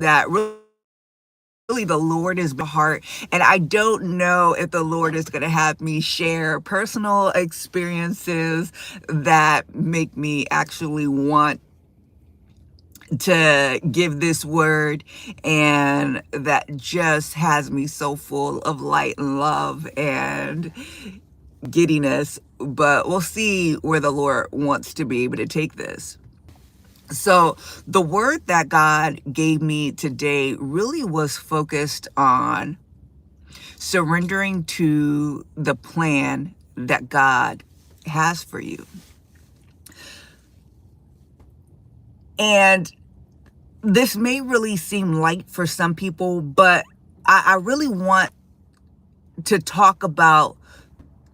that really the Lord is my heart. And I don't know if the Lord is going to have me share personal experiences that make me actually want to give this word, and that just has me so full of light and love and giddiness. But we'll see where the Lord wants to be able to take this. So the word that God gave me today really was focused on surrendering to the plan that God has for you. And this may really seem light for some people, but I really want to talk about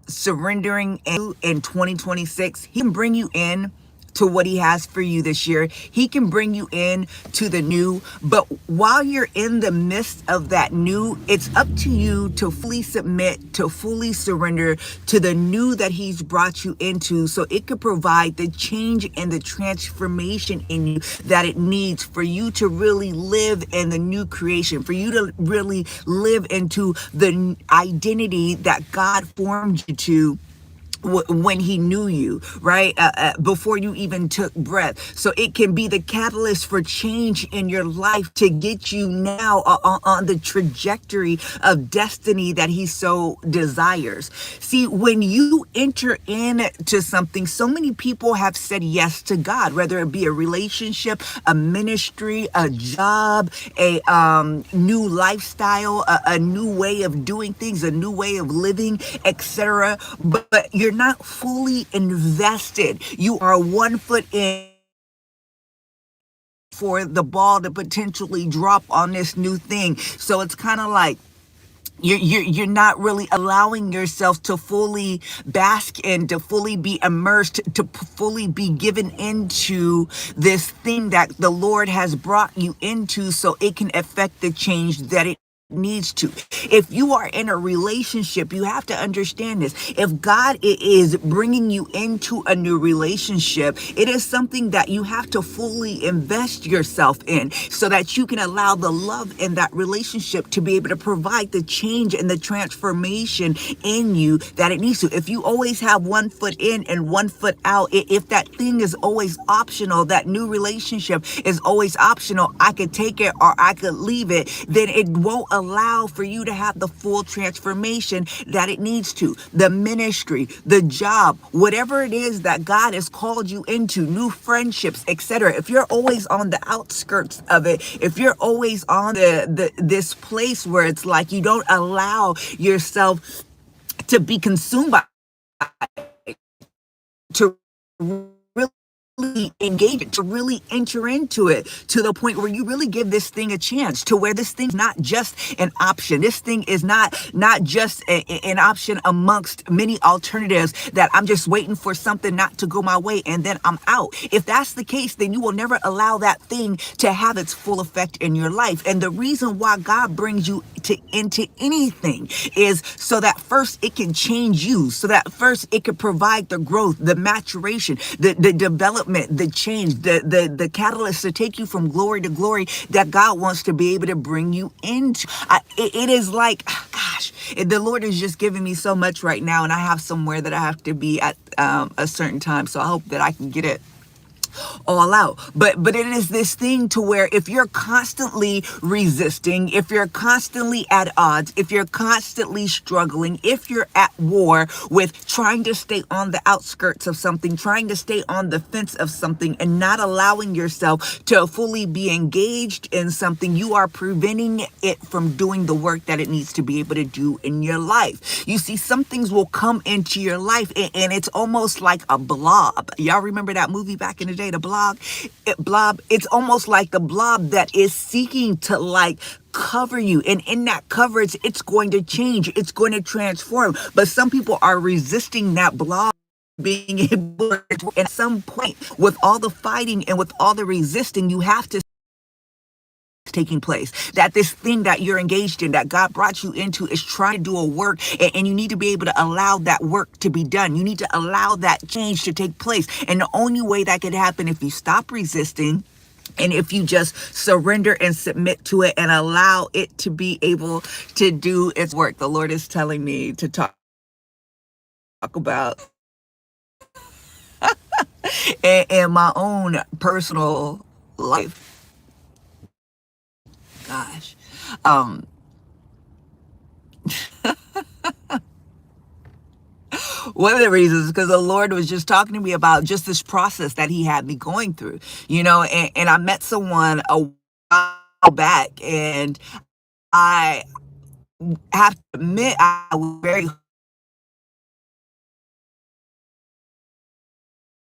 surrendering in 2026. He can bring you in to what he has for you this year. He can bring you in to the new, but while you're in the midst of that new, it's up to you to fully submit, to fully surrender to the new that he's brought you into, so it could provide the change and the transformation in you that it needs for you to really live in the new creation, for you to really live into the identity that God formed you to when he knew you, right? Before you even took breath. So it can be the catalyst for change in your life to get you now on the trajectory of destiny that he so desires. See, when you enter into something, so many people have said yes to God, whether it be a relationship, a ministry, a job, a new lifestyle, a new way of doing things, a new way of living, etc. But you're not fully invested. You are 1 foot in for the ball to potentially drop on this new thing. So it's kind of like you're not really allowing yourself to fully bask in, to fully be immersed, to fully be given into this thing that the Lord has brought you into, so it can affect the change that it needs to. If you are in a relationship, you have to understand this. If God is bringing you into a new relationship, it is something that you have to fully invest yourself in, so that you can allow the love in that relationship to be able to provide the change and the transformation in you that it needs to. If you always have 1 foot in and 1 foot out, if that thing is always optional, that new relationship is always optional, I could take it or I could leave it, then it won't allow for you to have the full transformation that it needs to. The ministry, the job, whatever it is that God has called you into, new friendships, etc. If you're always on the outskirts of it, if you're always on this place where it's like you don't allow yourself to be consumed by it, to really engage it, to really enter into it, to the point where you really give this thing a chance, to where this thing's not just an option. This thing is not just an option amongst many alternatives that I'm just waiting for something not to go my way and then I'm out. If that's the case, then you will never allow that thing to have its full effect in your life. And the reason why God brings you into anything is so that first it can change you, so that first it can provide the growth, the maturation, the development, the change, the catalyst to take you from glory to glory that God wants to be able to bring you into. It is like, gosh, the Lord is just giving me so much right now, and I have somewhere that I have to be at a certain time, so I hope that I can get it all out. But it is this thing to where if you're constantly resisting, if you're constantly at odds, if you're constantly struggling, if you're at war with trying to stay on the outskirts of something, trying to stay on the fence of something, and not allowing yourself to fully be engaged in something, you are preventing it from doing the work that it needs to be able to do in your life. You see, some things will come into your life and it's almost like a blob. Y'all remember that movie back in the day, The Blob? It's almost like the blob that is seeking to like cover you, and in that coverage it's going to change, it's going to transform. But some people are resisting that blob being able to, at some point, with all the fighting and with all the resisting, you have to taking place, that this thing that you're engaged in, that God brought you into, is trying to do a work, and you need to be able to allow that work to be done. You need to allow that change to take place. And the only way that could happen if you stop resisting, And if you just surrender and submit to it and allow it to be able to do its work, the Lord is telling me to talk about in my own personal life. Gosh. Um, One of the reasons because the Lord was just talking to me about just this process that He had me going through, and I met someone a while back, and I have to admit I was very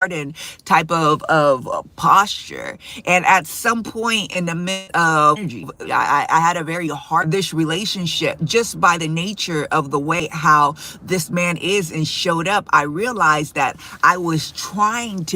hardened type of posture. And at some point in the midst of energy, I had a very hard this relationship just by the nature of the way how this man is and showed up. I realized that I was trying to